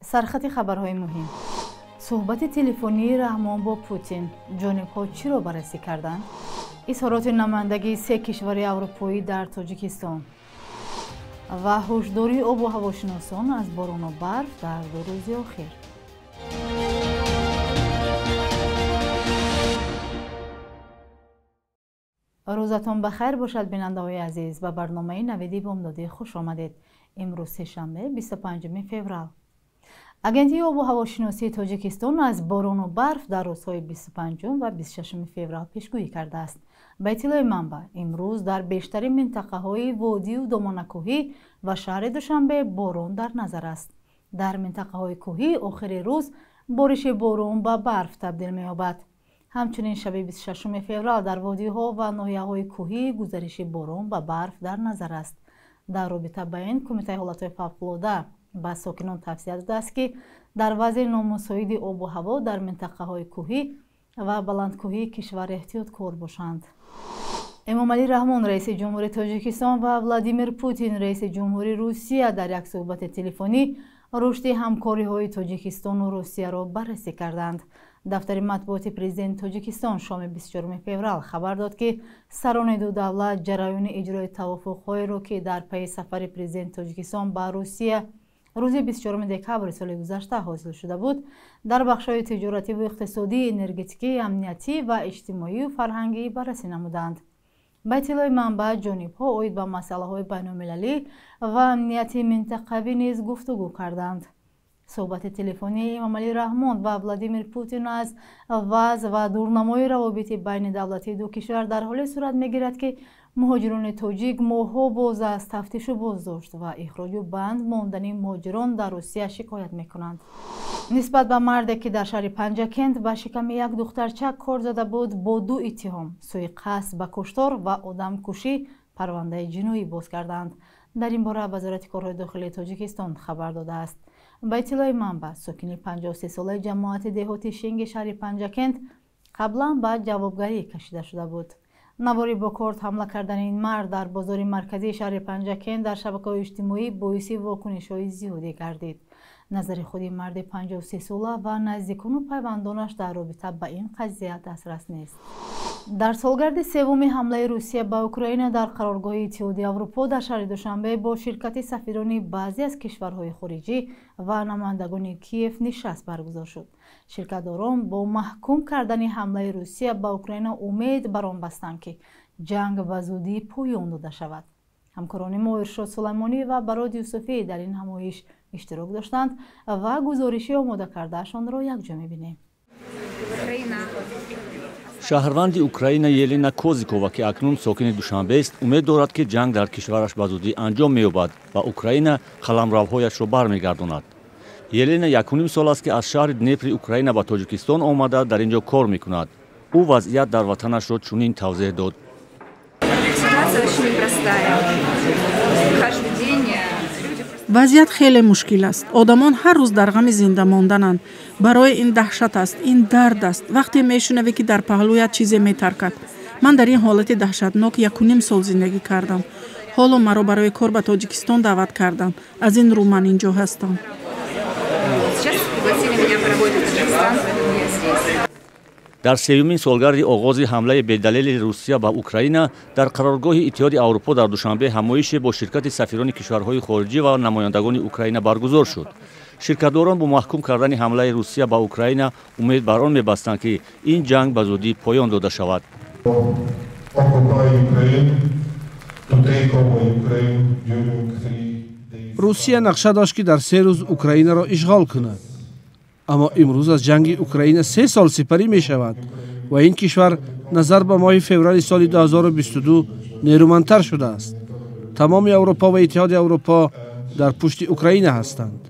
سرخط خبرهای مهم. صحبت تلفنی رحمان با پوتین، جانب‌ها چی را بررسی کردند؟ اظهارات نمایندگی 3 کشور اروپایی در تاجیکستان و هشداری آب و هواشناسان از باران و برف در 2 روز اخیر. روزتان بخیر باشد بیننده‌های عزیز و برنامه نویدی بامدادی خوش آمدید. امروز سه‌شنبه 25 فوریه. اگنتی آب و هواشناسی تاجیکستان از باران و برف در روزهای 25 و 26 فوریه پیشگویی کرده است. به اطلاع منبع امروز در بیشتر منطقه‌های وادی و دامنه‌کوهی و شهر دوشنبه باران در نظر است. در منطقه‌های کوهی آخر روز بارش باران به برف تبدیل می‌یابد. همچنین شب 26 فوریه در وادی‌ها و ناحیه‌های کوهی گزارش باران به برف در نظر است. در رابطه با این کمیته حالت‌های فوق‌العاده به ساکنان توصیه داده است که در وضع نامساعد آب و هوا در منطقه‌های کوهی و بلندکوهی کشور احتیاطکار باشند. امامعلی رحمان رئیس جمهوری تاجیکستان و ولادیمیر پوتین رئیس جمهوری روسیه در یک صحبت تلفنی رشد همکاری‌های تاجیکستان و روسیه را بررسی کردند. دفتر مطبوعات پرزیدنت تاجیکستان شام 24 فوریه خبر داد که سران دو دولت جریان اجرای توافق‌هایی را که در پی سفر پرزیدنت تاجیکستان به روسیه روز 24 دکبر سال گذشته حاصل شده بود، در بخش‌های تجارتی و اقتصادی، انرژتیکی، امنیتی و اجتماعی و فرهنگی بررسی نمودند. به اطلاع منبع جانب‌ها اوید به مسائل بین‌المللی و امنیتی منطقوی نیز گفتگو کردند. صحبت تلفنی امامعلی رحمان و ولادیمیر پوتین از وضع و دورنمای روابط بین دولتی دو کشور در حالی صورت می‌گیرد که مهاجران تاجیک ماه‌ها باز از تفتیش و بازداشت و اخراج و بند ماندن مهاجران در روسیه شکایت می‌کنند. نسبت به مردی که در شهر پنجکند به شکم یک دخترچه کار زده بود با 2 اتهام سوءقصد به کشتار و آدمکشی پرونده جنایی باز کردند. در این باره وزارت کارهای داخلی تاجیکستان خبر داده است. به اطلاع منبع ساکن 53 ساله جماعت دهاتی شنگ شهر پنجکند قبلا به جوابگری کشیده شده بود. نواری با کارت حمله کردن این مرد در بازار مرکزی شهر پنجکند در شبکه‌های اجتماعی باعث واکنش‌های زیادی گردید. نظر خود مرد 53 ساله و نزدیکان و پیوندانش در رابطه با این قضیه دسترس نیست. در سالگرد سوم حمله روسیه به اوکراین در قرارگاه اتحادیه اروپا در شهر دوشنبه با شرکت سفیران بعضی از کشورهای خارجی و نمایندگان کیف نشست برگزار شد. شرکت‌داران با محکوم کردن حمله روسیه به اوکراین امید بر آن بستند که جنگ به زودی پایان داده شود. همکاران ما ارشاد سلیمانی و براد یوسفی در این همایش اشتراک داشتند و گزارشی آماده کردهشان را یکجا می‌بینیم. شهروند اوکراین یلینا کوزیکووا که اکنون ساکن دوشنبه است امید دارد که جنگ در کشورش به زودی انجام می‌یابد و اوکراین قلمروهایش را برمیگرداند. یلینا 1.5 سال است که از شهر دنیپر اوکراین به تاجیکستان آمده در اینجا کار می‌کند. او وضعیت در وطنش را چنین توضیح داد: وضعیت خیلی مشکل است. آدمان هر روز در غم زنده ماندنند. برای این دهشت است، این درد است. وقتی میشنوی که در پهلویت چیزی میترکد. من در این حالت دهشتناک 1.5 سال زندگی کردم. حالا مرا برای کار به تاجیکستان دعوت کردند. از این رو من اینجا هستم. در سومین سالگرد آغاز حمله بی‌دلیل روسیه به اوکراین در قرارگاه اتحادیه اروپا در دوشنبه همایش با شرکت سفیران کشورهای خارجی و نمایندگان اوکراین برگزار شد. شرکت‌داران با محکوم کردن حمله روسیه به اوکراین امید بر آن می‌بستند که این جنگ به زودی پایان داده شود. روسیه نقشه داشت که در 3 روز اوکراین را اشغال کند. اما امروز از جنگ اوکراین 3 سال سپری می شود و این کشور نظر به ماه فوریه سال 2022 نیرومندتر شده است. تمام اروپا و اتحاد اروپا در پشت اوکراین هستند.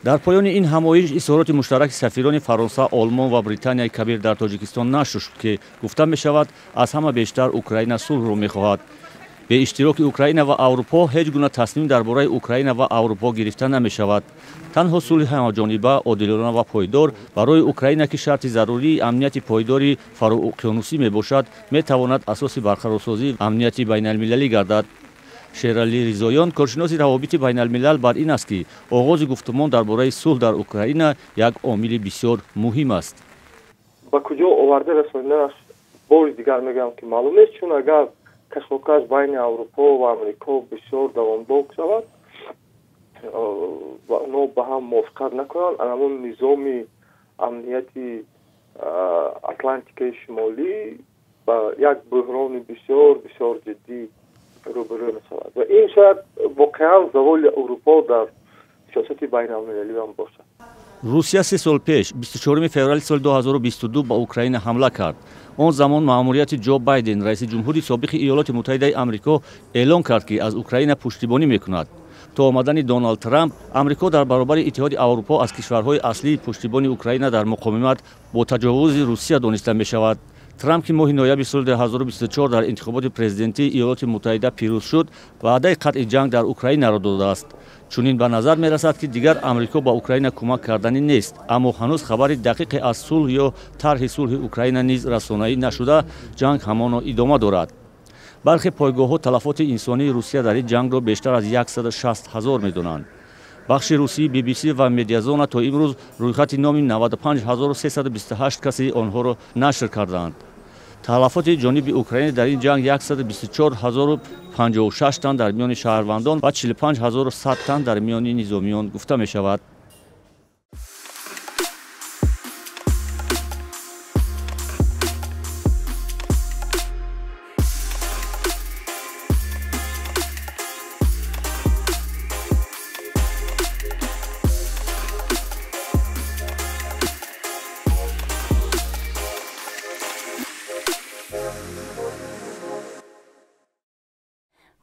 در پایان این همایش اظهارات مشترک سفیران فرانسه، آلمان و بریتانیای کبیر در تاجیکستان نشر شد که گفته می شود از همه بیشتر اوکراین صلح را می خواهد. به اشتراک اوکراین و اروپا هیچ گونه تصمیم درباره اوکراین و اروپا گرفته نمی‌شود. تنها صلح همجانبه عادلانه و پایدار برای اوکراین که شرط ضروری امنیت پایداری فرواقیانوسی میباشد میتواند اساس برقرارسازی امنیت بین المللی گردد. شیرعلی رضاییان کارشناس روابط بین الملل بر این است که آغاز گفتمان درباره صلح در اوکراین یک عامل بسیار مهم است. با کجا آورده رساندنش بار دیگر میگم که معلوم نیست، چون اگر کشمکش بین اروپا و امریکا بسیار دوامدار شود و اونا با هم موافقت نکنند، همون نظام امنیتی اتلانتیک شمالی با یک بحران بسیار بسیار جدی روبرو می‌شود و این شاید واقعا زوال اروپا در سیاست بین المللی هم باشد. روسیه 3 سال پیش 24 فوریه سال 2022 به اوکراین حمله کرد. آن زمان مأموریت جو بایدن رئیس جمهوری سابق ایالات متحده آمریکا اعلام کرد که از اوکراین پشتیبانی می‌کند. تا آمدن دونالد ترامپ، آمریکا در برابر اتحاد اروپا از کشورهای اصلی پشتیبانی اوکراین در مقاومت با تجاوز روسیه دانسته می‌شود. ترامپ که ماه نوامبر سال 2024 در انتخابات پرزیدنتی ایالات متحده پیروز شد، وعده قطع جنگ در اوکراین را داده است. چنین به نظر می رسد که دیگر آمریکا با اوکراین کمک کردنی نیست، اما هنوز خبری دقیق از صلح یا طرح صلح اوکراین نیز رسانه‌ای نشده، جنگ همان ادامه دارد. برخی پایگاه‌ها تلفات انسانی روسیه در این جنگ را بیشتر از 160,000 می‌دانند. بخش روسی BBC و مدیازون تا امروز رویخط نام 95,328 کسی آنها را نشر کردند. تلفات جانب اوکراین در این جنگ 124,056 تن در میان شهروندان و 45,100 تن در میان نظامیان گفته می شود.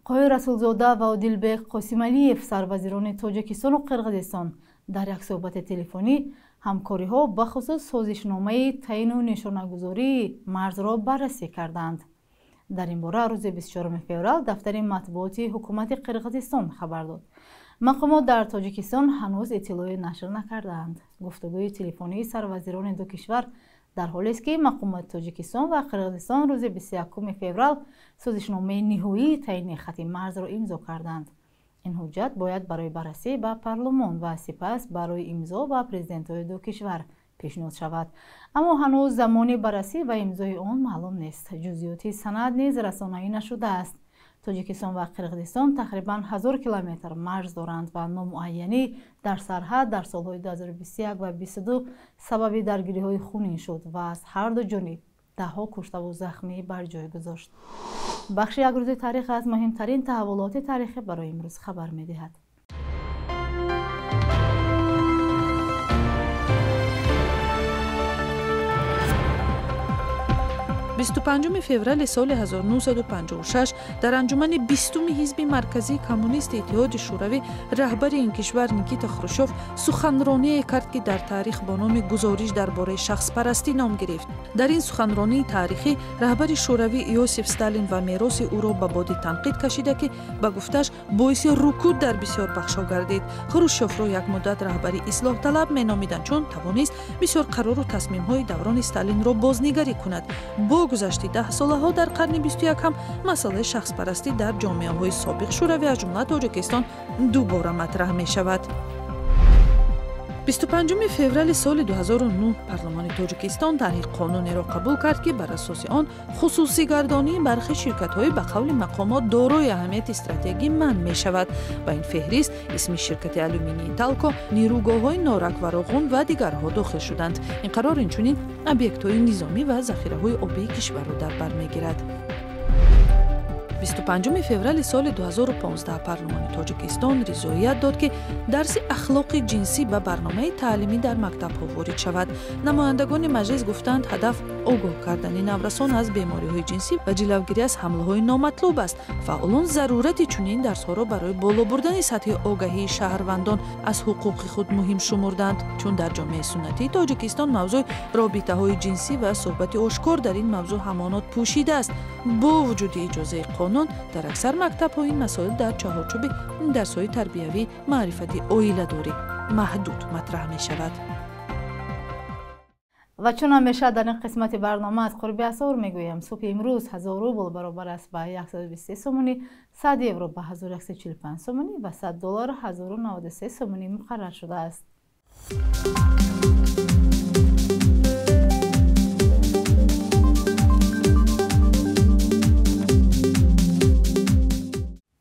قوی رسولزاده و عادلبек قاسمعلیев سروزیران تاجیکستان و قرغیزستان در یک صحبت تلفنی همکاری‌ها به خصوص سازشنامه تعیین و نشانه‌گذاری مرز را بررسی کردند. در این باره روز 24 فوریه دفتر مطبوعاتی حکومت قرغیزستان خبر داد. مقامات در تاجیکستان هنوز اطلاعی نشر نکردند. گفتگوی تلفنی سروزیران دو کشور در حالی است که مقامات تاجیکستان و قرغیزستان روز 21 فوریه سازشنامه نهایی تعیین خط مرز را امضا کردند. این حجت باید برای بررسی به پارلمان و سپس برای امضا به پرزیدنت‌های دو کشور پیشنهاد شود، اما هنوز زمان بررسی و امضای آن معلوم نیست. جزئیات سند نیز رسانه‌ای نشده است. تاجیکستان و قرغیزستان تقریباً 1000 کیلومتر مرز دارند و نامعینی در سرحد در سالهای 2021 و 2022 سبب درگیری‌های خونین شد و از هر دو جانب ده‌ها کشته و زخمی بر جای گذاشت. بخش یک روز تاریخ از مهمترین تحولات تاریخی برای امروز خبر می‌دهد. 25 فوریه سال 1956 در انجمن 20 حزب مرکزی کمونیست اتحاد شوروی رهبر این کشور نیکیتا خروشچف سخنرانی کرد که در تاریخ با نام گزارش درباره شخص پرستی نام گرفت. در این سخنرانی تاریخی رهبر شوروی یوسف استالین و میراث او را به باد تنقید کشیده که به گفتش باعث رکود در بسیار بخش‌ها گردید. خروشچف را یک مدت رهبری اصلاح طلب مینامیدند چون توانست بسیار قرار و تصمیم‌های دوران استالین را بازنگری کند. با گذشت 10 سالها در قرن 21 هم مسئله شخص پرستی در جامعه‌های سابق شوروی از جمله تاجیکستان دوباره مطرح می شود. 25 فوریه سال 2009 پارلمان تاجیکستان طرح قانونی را قبول کرد که بر اساس آن خصوصی گردانی برخی شرکت‌های به قول مقامات دارای اهمیت استراتژیکی منع می شود و این فهرست اسم شرکت آلومینی تالکو، نیروگاه‌های نارک و راغون و دیگرها داخل شدند. این قرار اینچنین ابیکت‌های نظامی و ذخیره‌های آبی کشور را در بر می‌گیرد. 25 فوریه سال 2015 پارلمان تاجیکستان رضایت داد که درس اخلاق جنسی به برنامه تعلیمی در مکتب‌ها وارد شود. نمایندگان مجلس گفتند هدف آگاه کردن نورسان از بیماری‌های جنسی و جلوگیری از حمله‌های نامطلوب است. فعالان ضرورت چنین درس‌ها را برای بالا بردن سطح آگاهی شهروندان از حقوق خود مهم شمردند، چون در جامعه سنتی تاجیکستان موضوع رابطه‌های جنسی و صحبت آشکار در این موضوع همانات پوشیده است. با وجود اجازه قانون همچنان در اکثر مکتب‌ها این مسائل در چهارچوب درس‌های تربیوی معرفتی عائله‌داری محدود مطرح می‌شود. و چون همیشه در این قسمت برنامه از قرب اسعار میگویم، صبح امروز 1000 روبل برابر است به 123 سومونی، 100 یورو به 1145 سومونی و 100 دلار 1093 سومونی مقرر شده است.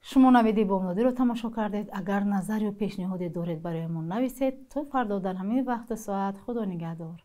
شما نویدی بامدادی رو تماشا کردید. اگر نظر یا پیشنهادی دارید برایمون نویسید. تا فردا در همین وقت ساعت. خدا نگهدار.